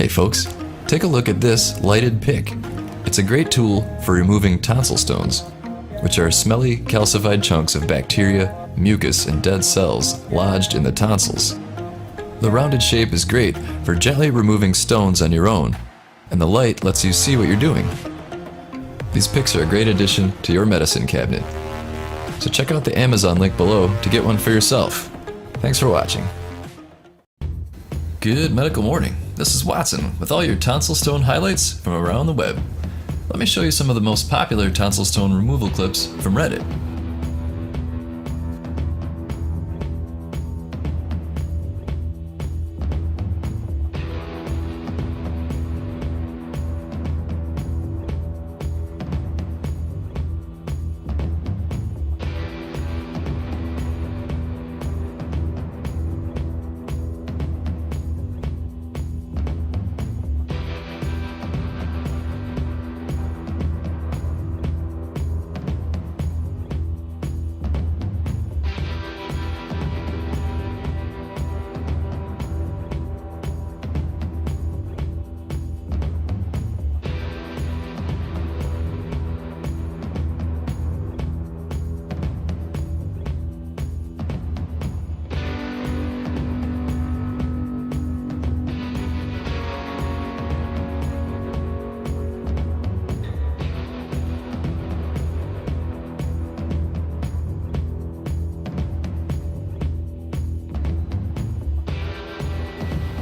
Hey folks, take a look at this lighted pick. It's a great tool for removing tonsil stones, which are smelly, calcified chunks of bacteria, mucus, and dead cells lodged in the tonsils. The rounded shape is great for gently removing stones on your own, and the light lets you see what you're doing. These picks are a great addition to your medicine cabinet. So check out the Amazon link below to get one for yourself. Thanks for watching. Good medical morning. This is Watson with all your tonsil stone highlights from around the web. Let me show you some of the most popular tonsil stone removal clips from Reddit.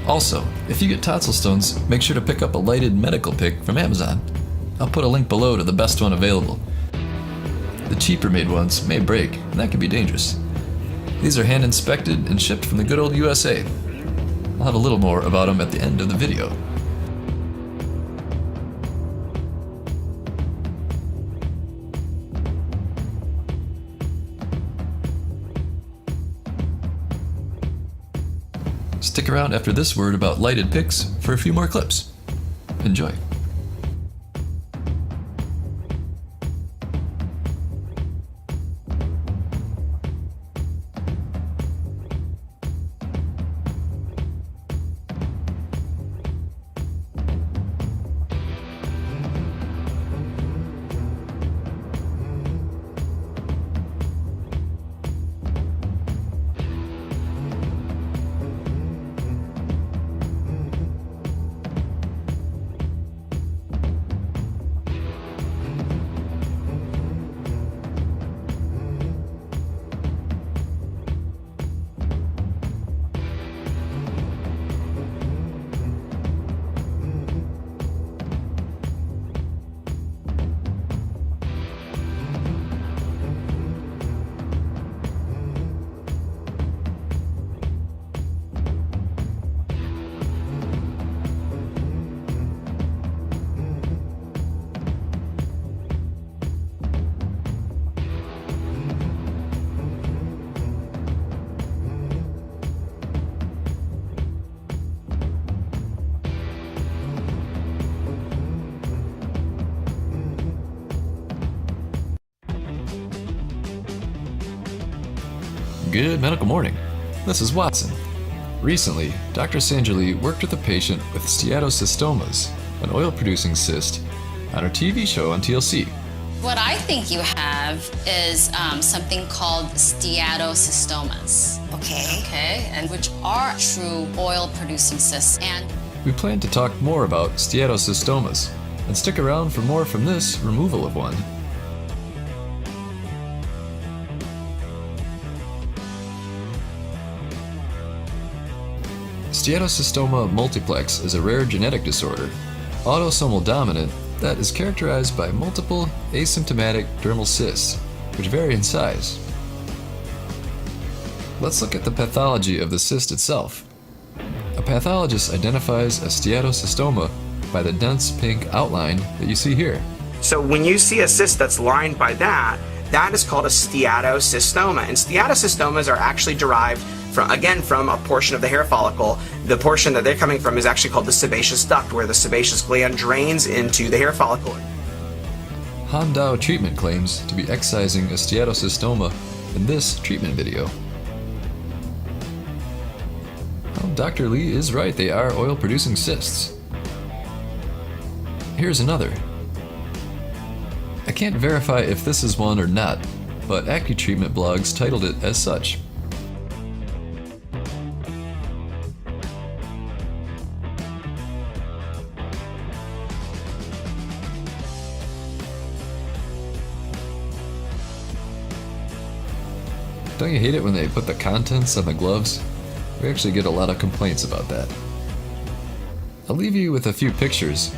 Also, if you get tonsil stones, make sure to pick up a lighted medical pick from Amazon. I'll put a link below to the best one available. The cheaper made ones may break, and that can be dangerous. These are hand inspected and shipped from the good old USA. I'll have a little more about them at the end of the video. Stick around after this word about lighted picks for a few more clips. Enjoy. Good medical morning. This is Watson. Recently, Dr. Sanjali worked with a patient with Steatocystomas, an oil-producing cyst, on her TV show on TLC. What I think you have is something called Steatocystomas. Okay, and which are true oil-producing cysts. And we plan to talk more about Steatocystomas, and stick around for more from this removal of one. Steatocystoma multiplex is a rare genetic disorder, autosomal dominant, that is characterized by multiple asymptomatic dermal cysts, which vary in size. Let's look at the pathology of the cyst itself. A pathologist identifies a steatocystoma by the dense pink outline that you see here. So when you see a cyst that's lined by that is called a steatocystoma. And steatocystomas are actually derived from a portion of the hair follicle. The portion that they're coming from is actually called the sebaceous duct, where the sebaceous gland drains into the hair follicle. Handao Treatment claims to be excising a steatocystoma in this treatment video. Well, Dr. Lee is right, they are oil-producing cysts. Here's another. I can't verify if this is one or not, but AccuTreatment blogs titled it as such. Don't you hate it when they put the contents on the gloves? We actually get a lot of complaints about that. I'll leave you with a few pictures,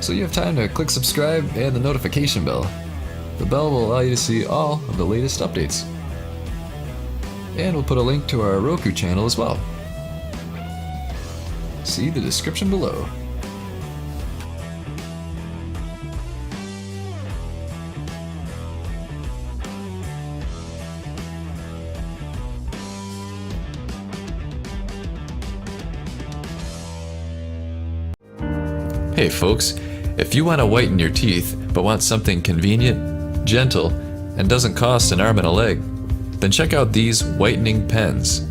so you have time to click subscribe and the notification bell. The bell will allow you to see all of the latest updates. And we'll put a link to our Roku channel as well. See the description below. Hey folks, if you want to whiten your teeth but want something convenient, gentle, and doesn't cost an arm and a leg, then check out these whitening pens.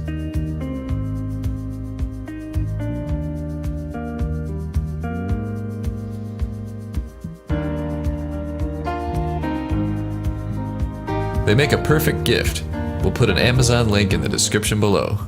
They make a perfect gift. We'll put an Amazon link in the description below.